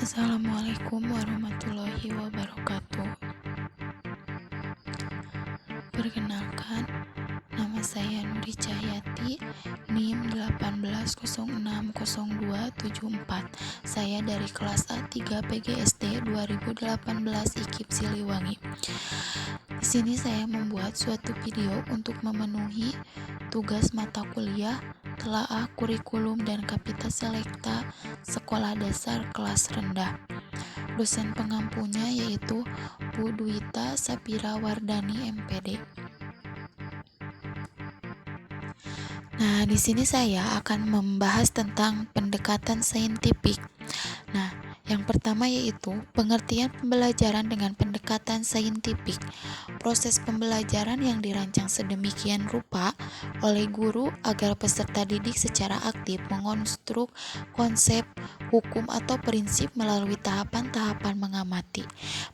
Assalamualaikum warahmatullahi wabarakatuh. Perkenalkan, nama saya Nuri Cahyati, NIM 18060274. Saya dari kelas A3 PGSD 2018 IKIP Siliwangi. Di sini saya membuat suatu video untuk memenuhi tugas mata kuliah telaah kurikulum dan kapita selekta sekolah dasar kelas rendah. Dosen pengampunya yaitu Bu Dwita Sapira Wardani MPD. Nah, di sini saya akan membahas tentang pendekatan saintifik. Nah, yang pertama yaitu pengertian pembelajaran dengan pendekatan saintifik. Proses pembelajaran yang dirancang sedemikian rupa oleh guru agar peserta didik secara aktif mengonstruk konsep, hukum atau prinsip melalui tahapan-tahapan mengamati,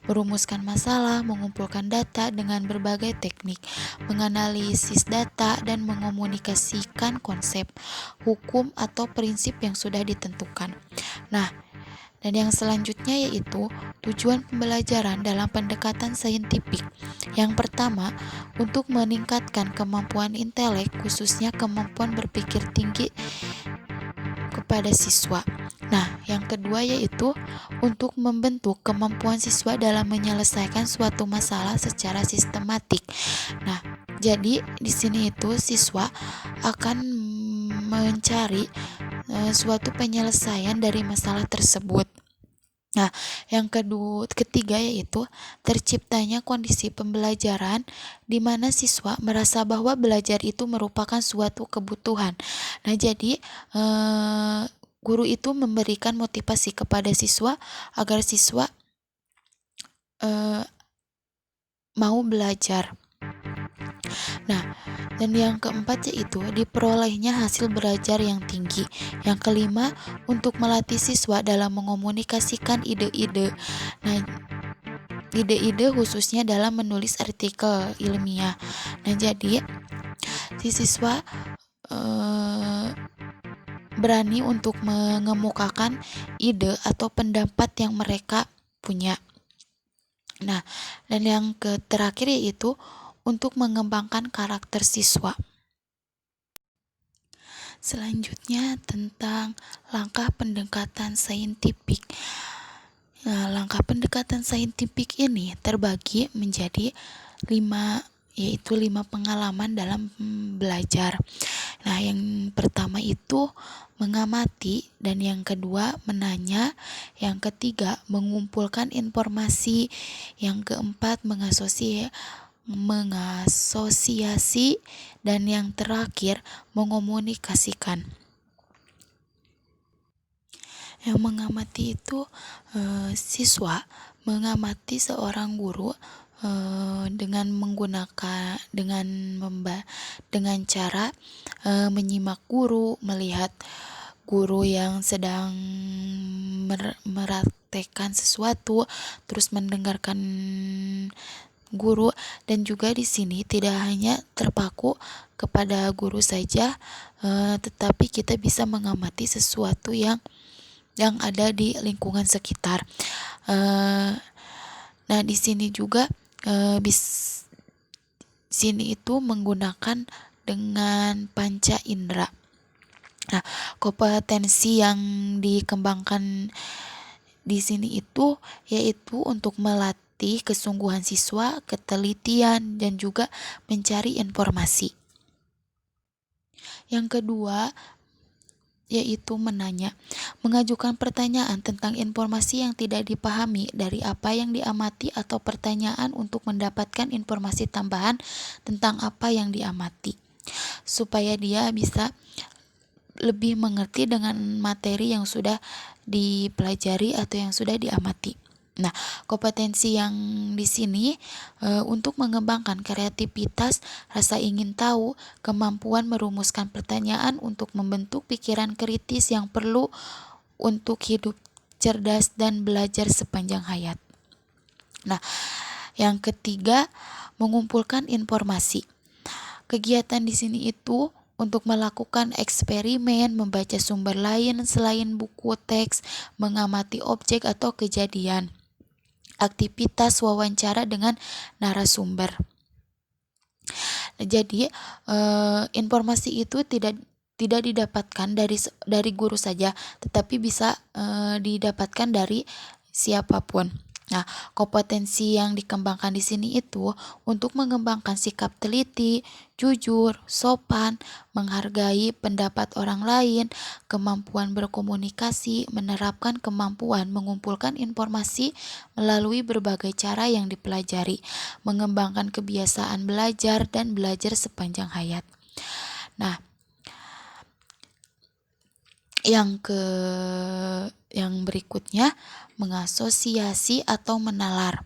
merumuskan masalah, mengumpulkan data dengan berbagai teknik, menganalisis data dan mengomunikasikan konsep, hukum atau prinsip yang sudah ditentukan. Nah, dan yang selanjutnya yaitu tujuan pembelajaran dalam pendekatan saintifik. Yang pertama, untuk meningkatkan kemampuan intelek, khususnya kemampuan berpikir tinggi kepada siswa. Nah, yang kedua yaitu untuk membentuk kemampuan siswa dalam menyelesaikan suatu masalah secara sistematik. Nah, jadi di sini itu siswa akan mencari suatu penyelesaian dari masalah tersebut. Nah, yang ketiga yaitu terciptanya kondisi pembelajaran di mana siswa merasa bahwa belajar itu merupakan suatu kebutuhan. Nah, jadi guru itu memberikan motivasi kepada siswa agar siswa mau belajar. Nah, dan yang keempat yaitu diperolehnya hasil belajar yang tinggi. Yang kelima, untuk melatih siswa dalam mengomunikasikan ide-ide. Nah, ide-ide khususnya dalam menulis artikel ilmiah. Nah, jadi si siswa berani untuk mengemukakan ide atau pendapat yang mereka punya. Nah, dan yang terakhir yaitu untuk mengembangkan karakter siswa. Selanjutnya tentang langkah pendekatan saintifik. Nah, langkah pendekatan saintifik ini terbagi menjadi 5 pengalaman dalam belajar. Nah, yang pertama itu mengamati, dan yang kedua menanya, yang ketiga mengumpulkan informasi, yang keempat mengasosiasi, dan yang terakhir mengomunikasikan. Yang mengamati itu siswa mengamati seorang guru dengan cara menyimak guru, melihat guru yang sedang meraktekkan sesuatu, terus mendengarkan guru, dan juga di sini tidak hanya terpaku kepada guru saja, tetapi kita bisa mengamati sesuatu yang ada di lingkungan sekitar. Nah, di sini juga sini itu menggunakan dengan panca indera. Nah, kompetensi yang dikembangkan di sini itu yaitu untuk melatih kesungguhan siswa, ketelitian, dan juga mencari informasi. Yang kedua yaitu menanya, mengajukan pertanyaan tentang informasi yang tidak dipahami dari apa yang diamati, atau pertanyaan untuk mendapatkan informasi tambahan tentang apa yang diamati, supaya dia bisa lebih mengerti dengan materi yang sudah dipelajari atau yang sudah diamati. Nah, kompetensi yang di sini untuk mengembangkan kreativitas, rasa ingin tahu, kemampuan merumuskan pertanyaan untuk membentuk pikiran kritis yang perlu untuk hidup cerdas dan belajar sepanjang hayat. Nah, yang ketiga mengumpulkan informasi. Kegiatan di sini itu untuk melakukan eksperimen, membaca sumber lain selain buku teks, mengamati objek atau kejadian, aktivitas wawancara dengan narasumber. Jadi informasi itu tidak didapatkan dari guru saja, tetapi bisa didapatkan dari siapapun. Nah, kompetensi yang dikembangkan di sini itu untuk mengembangkan sikap teliti, jujur, sopan, menghargai pendapat orang lain, kemampuan berkomunikasi, menerapkan kemampuan mengumpulkan informasi melalui berbagai cara yang dipelajari, mengembangkan kebiasaan belajar dan belajar sepanjang hayat. Nah, yang berikutnya mengasosiasi atau menalar,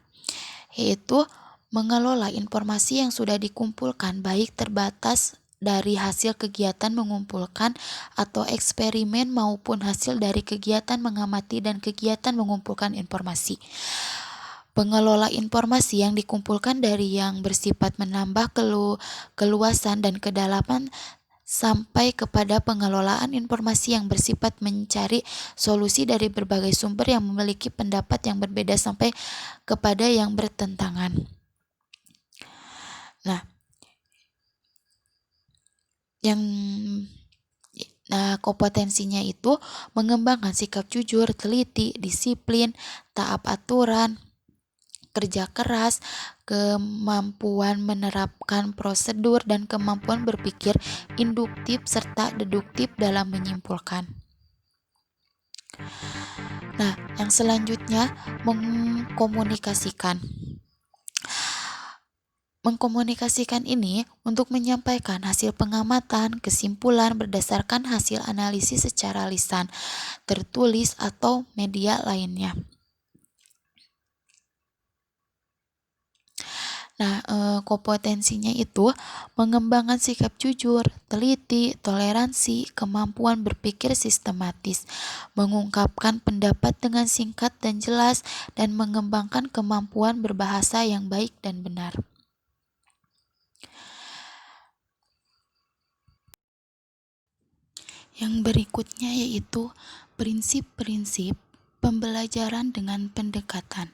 yaitu mengelola informasi yang sudah dikumpulkan baik terbatas dari hasil kegiatan mengumpulkan atau eksperimen maupun hasil dari kegiatan mengamati dan kegiatan mengumpulkan informasi. Pengelola informasi yang dikumpulkan dari yang bersifat menambah keluasan dan kedalaman sampai kepada pengelolaan informasi yang bersifat mencari solusi dari berbagai sumber yang memiliki pendapat yang berbeda sampai kepada yang bertentangan. Kompetensinya itu mengembangkan sikap jujur, teliti, disiplin, taat aturan, kerja keras, kemampuan menerapkan prosedur, dan kemampuan berpikir induktif serta deduktif dalam menyimpulkan. Nah, yang selanjutnya mengkomunikasikan. Mengkomunikasikan ini untuk menyampaikan hasil pengamatan, kesimpulan berdasarkan hasil analisis secara lisan, tertulis, atau media lainnya. Nah, kompetensinya itu mengembangkan sikap jujur, teliti, toleransi, kemampuan berpikir sistematis, mengungkapkan pendapat dengan singkat dan jelas, dan mengembangkan kemampuan berbahasa yang baik dan benar. Yang berikutnya yaitu prinsip-prinsip pembelajaran dengan pendekatan.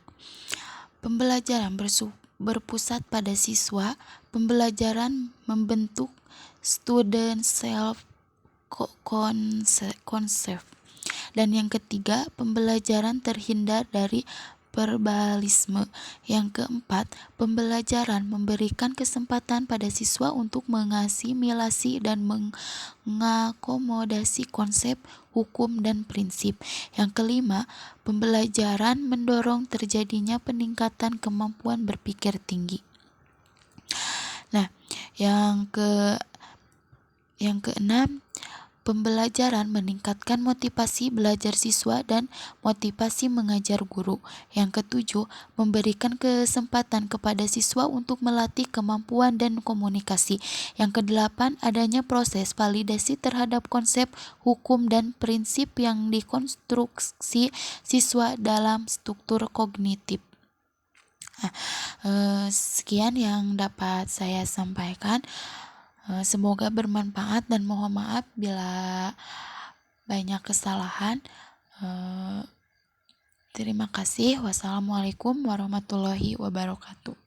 Pembelajaran berpusat pada siswa, pembelajaran membentuk student self concept. Dan yang ketiga, pembelajaran terhindar dari verbalisme. Yang keempat, pembelajaran memberikan kesempatan pada siswa untuk mengasimilasi dan mengakomodasi konsep, hukum, dan prinsip. Yang kelima, pembelajaran mendorong terjadinya peningkatan kemampuan berpikir tinggi. Nah, yang keenam, pembelajaran meningkatkan motivasi belajar siswa dan motivasi mengajar guru. Yang ketujuh, memberikan kesempatan kepada siswa untuk melatih kemampuan dan komunikasi. Yang kedelapan, adanya proses validasi terhadap konsep, hukum, dan prinsip yang dikonstruksi siswa dalam struktur kognitif. Sekian yang dapat saya sampaikan. Semoga bermanfaat dan mohon maaf bila banyak kesalahan. Terima kasih. Wassalamualaikum warahmatullahi wabarakatuh.